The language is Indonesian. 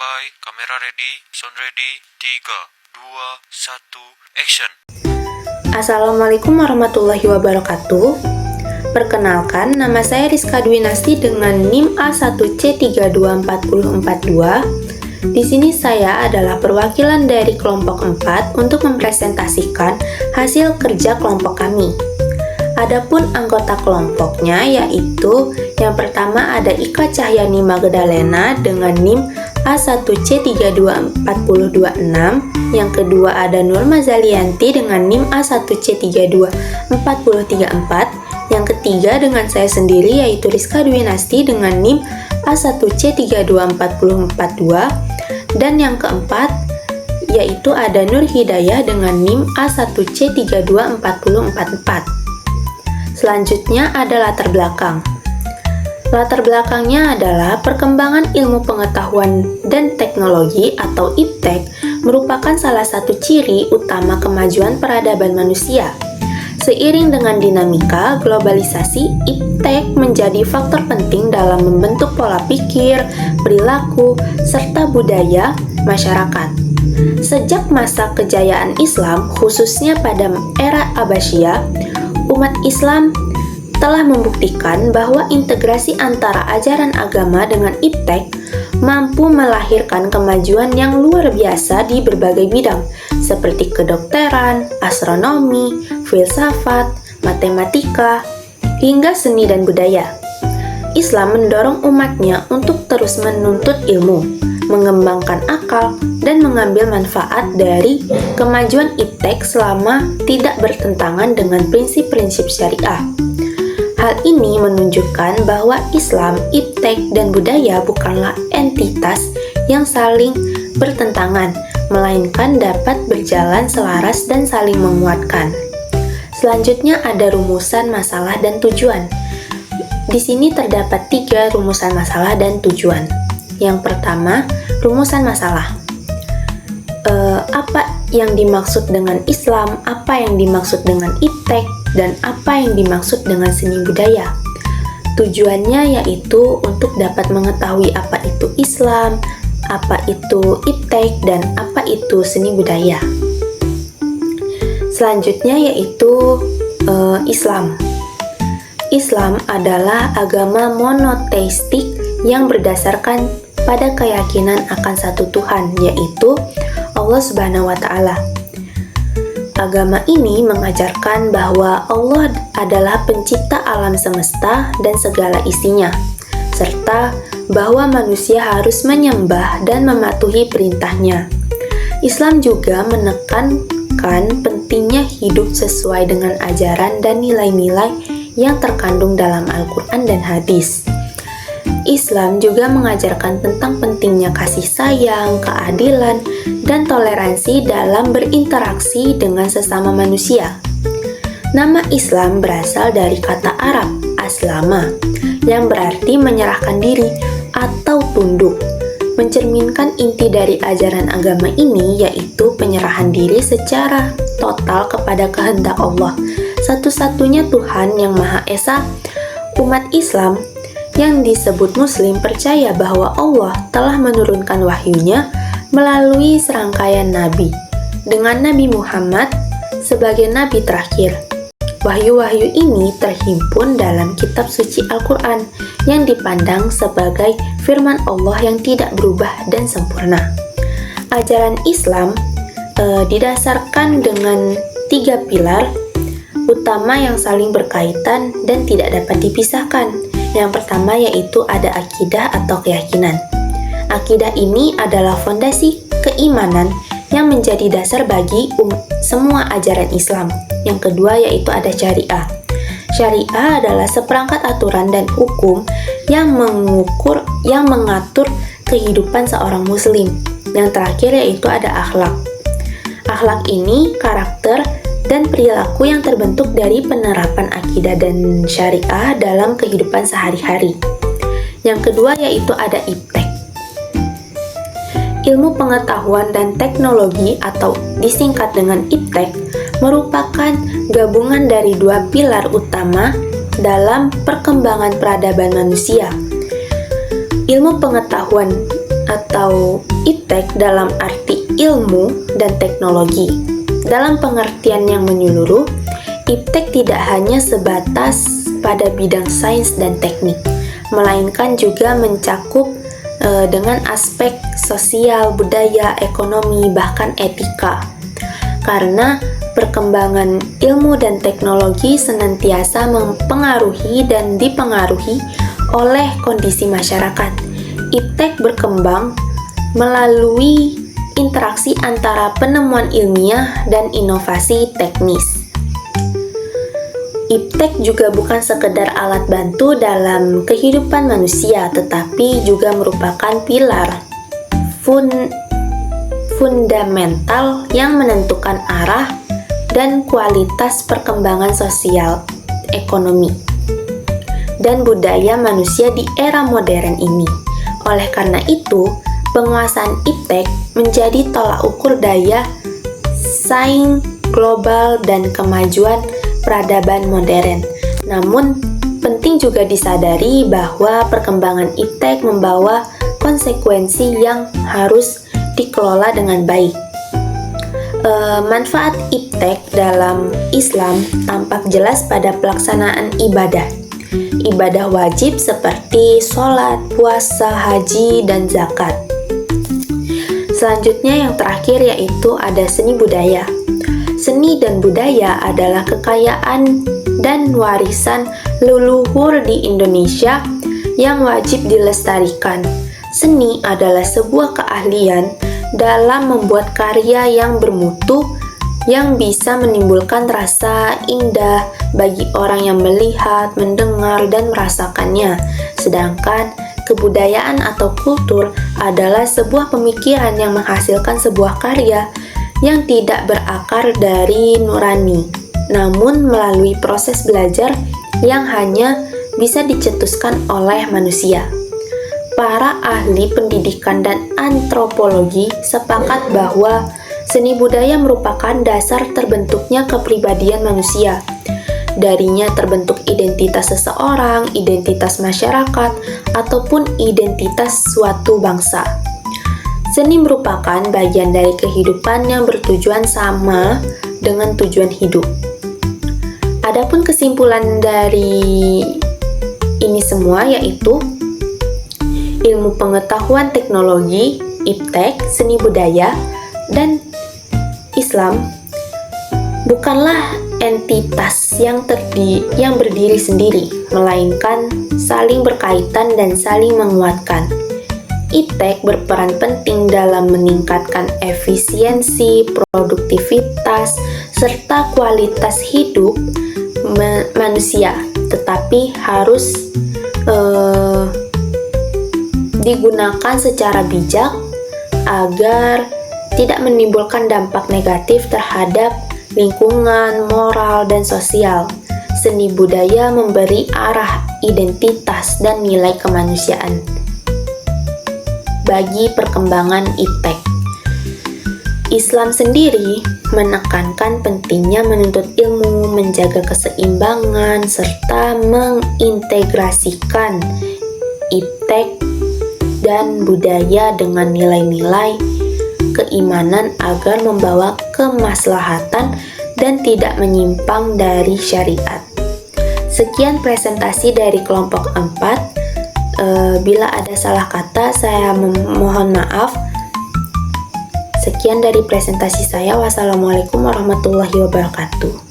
Standby, kamera ready, sound ready, 3, 2, 1, action. Assalamualaikum warahmatullahi wabarakatuh. Perkenalkan, nama saya Rizka Dwinasti dengan NIM A1C324042. Di sini saya adalah perwakilan dari kelompok 4 untuk mempresentasikan hasil kerja kelompok kami. Adapun anggota kelompoknya yaitu yang pertama ada Ika Cahyani Magdalena dengan NIM A1C32426, yang kedua ada Nurma Zalianti dengan NIM A1C32434, yang ketiga dengan saya sendiri yaitu Rizka Dwinasti dengan NIM A1C32442, dan yang keempat yaitu ada Nur Hidayah dengan NIM A1C32444. Selanjutnya ada latar belakang. Latar belakangnya adalah perkembangan ilmu pengetahuan dan teknologi atau IPTEK merupakan salah satu ciri utama kemajuan peradaban manusia. Seiring dengan dinamika globalisasi, IPTEK menjadi faktor penting dalam membentuk pola pikir, perilaku, serta budaya masyarakat. Sejak masa kejayaan Islam, khususnya pada era Abbasiyah, umat Islam telah membuktikan bahwa integrasi antara ajaran agama dengan IPTEK mampu melahirkan kemajuan yang luar biasa di berbagai bidang, seperti kedokteran, astronomi, filsafat, matematika, hingga seni dan budaya. Islam mendorong umatnya untuk terus menuntut ilmu, mengembangkan akal, dan mengambil manfaat dari kemajuan IPTEK selama tidak bertentangan dengan prinsip-prinsip syariah. Hal ini menunjukkan bahwa Islam, IPTEK, dan budaya bukanlah entitas yang saling bertentangan, melainkan dapat berjalan selaras dan saling menguatkan. Selanjutnya ada rumusan masalah dan tujuan. Di sini terdapat 3 rumusan masalah dan tujuan. Yang pertama, rumusan masalah. Apa yang dimaksud dengan Islam, apa yang dimaksud dengan IPTEK, dan apa yang dimaksud dengan seni budaya. Tujuannya yaitu untuk dapat mengetahui apa itu Islam, apa itu IPTEK, dan apa itu seni budaya. Selanjutnya yaitu Islam. Islam adalah agama monoteistik yang berdasarkan pada keyakinan akan satu Tuhan, yaitu Allah Subhanahu wa Ta'ala. Agama ini mengajarkan bahwa Allah adalah pencipta alam semesta dan segala isinya, serta bahwa manusia harus menyembah dan mematuhi perintahnya. Islam juga menekankan pentingnya hidup sesuai dengan ajaran dan nilai-nilai yang terkandung dalam Al-Quran dan hadis. Islam juga mengajarkan tentang pentingnya kasih sayang, keadilan, dan toleransi dalam berinteraksi dengan sesama manusia. Nama Islam berasal dari kata Arab aslama, yang berarti menyerahkan diri atau tunduk. Mencerminkan inti dari ajaran agama ini yaitu penyerahan diri secara total kepada kehendak Allah, satu-satunya Tuhan yang Maha Esa. Umat Islam yang disebut Muslim percaya bahwa Allah telah menurunkan wahyunya melalui serangkaian nabi, dengan Nabi Muhammad sebagai nabi terakhir. Wahyu-wahyu ini terhimpun dalam kitab suci Al-Quran yang dipandang sebagai firman Allah yang tidak berubah dan sempurna. Ajaran Islam didasarkan dengan 3 pilar utama yang saling berkaitan dan tidak dapat dipisahkan. Yang pertama yaitu ada akidah atau keyakinan. Akidah ini adalah fondasi keimanan yang menjadi dasar bagi semua ajaran Islam. Yang kedua yaitu ada syariah. Syariah adalah seperangkat aturan dan hukum yang mengatur kehidupan seorang muslim. Yang terakhir yaitu ada akhlak. Akhlak ini karakter dan perilaku yang terbentuk dari penerapan akidah dan syariah dalam kehidupan sehari-hari. Yang kedua yaitu ada IPTEK. Ilmu pengetahuan dan teknologi atau disingkat dengan IPTEK merupakan gabungan dari 2 pilar utama dalam perkembangan peradaban manusia. Ilmu pengetahuan atau iptek dalam arti ilmu dan teknologi. Dalam pengertian yang menyeluruh, iptek tidak hanya sebatas pada bidang sains dan teknik, melainkan juga mencakup dengan aspek sosial, budaya, ekonomi, bahkan etika. Karena perkembangan ilmu dan teknologi senantiasa mempengaruhi dan dipengaruhi oleh kondisi masyarakat. Iptek berkembang melalui interaksi antara penemuan ilmiah dan inovasi teknis. Iptek juga bukan sekedar alat bantu dalam kehidupan manusia, tetapi juga merupakan pilar fundamental yang menentukan arah dan kualitas perkembangan sosial, ekonomi, dan budaya manusia di era modern ini. Oleh karena itu, penguasaan iptek menjadi tolak ukur daya saing global dan kemajuan peradaban modern. Namun, penting juga disadari bahwa perkembangan iptek membawa konsekuensi yang harus dikelola dengan baik. Manfaat iptek dalam Islam tampak jelas pada pelaksanaan ibadah. Ibadah wajib seperti sholat, puasa, haji, dan zakat. Selanjutnya yang terakhir yaitu ada seni budaya. Seni dan budaya adalah kekayaan dan warisan leluhur di Indonesia yang wajib dilestarikan. Seni adalah sebuah keahlian dalam membuat karya yang bermutu yang bisa menimbulkan rasa indah bagi orang yang melihat, mendengar, dan merasakannya. Sedangkan kebudayaan atau kultur adalah sebuah pemikiran yang menghasilkan sebuah karya yang tidak berakar dari nurani, namun melalui proses belajar yang hanya bisa dicetuskan oleh manusia. Para ahli pendidikan dan antropologi sepakat bahwa seni budaya merupakan dasar terbentuknya kepribadian manusia. Darinya terbentuk identitas seseorang, identitas masyarakat, ataupun identitas suatu bangsa. Seni merupakan bagian dari kehidupan yang bertujuan sama dengan tujuan hidup. Adapun kesimpulan dari ini semua yaitu ilmu pengetahuan teknologi, iptek, seni budaya, dan Islam bukanlah entitas yang berdiri sendiri, melainkan saling berkaitan dan saling menguatkan. Iptek berperan penting dalam meningkatkan efisiensi, produktivitas, serta kualitas hidup manusia, tetapi harus digunakan secara bijak agar tidak menimbulkan dampak negatif terhadap lingkungan, moral, dan sosial. Seni budaya memberi arah identitas dan nilai kemanusiaan bagi perkembangan iptek. Islam sendiri menekankan pentingnya menuntut ilmu, menjaga keseimbangan, serta mengintegrasikan iptek dan budaya dengan nilai-nilai keimanan agar membawa kemaslahatan dan tidak menyimpang dari syariat. Sekian presentasi dari kelompok 4. Bila ada salah kata, saya mohon maaf. Sekian dari presentasi saya. Wassalamualaikum warahmatullahi wabarakatuh.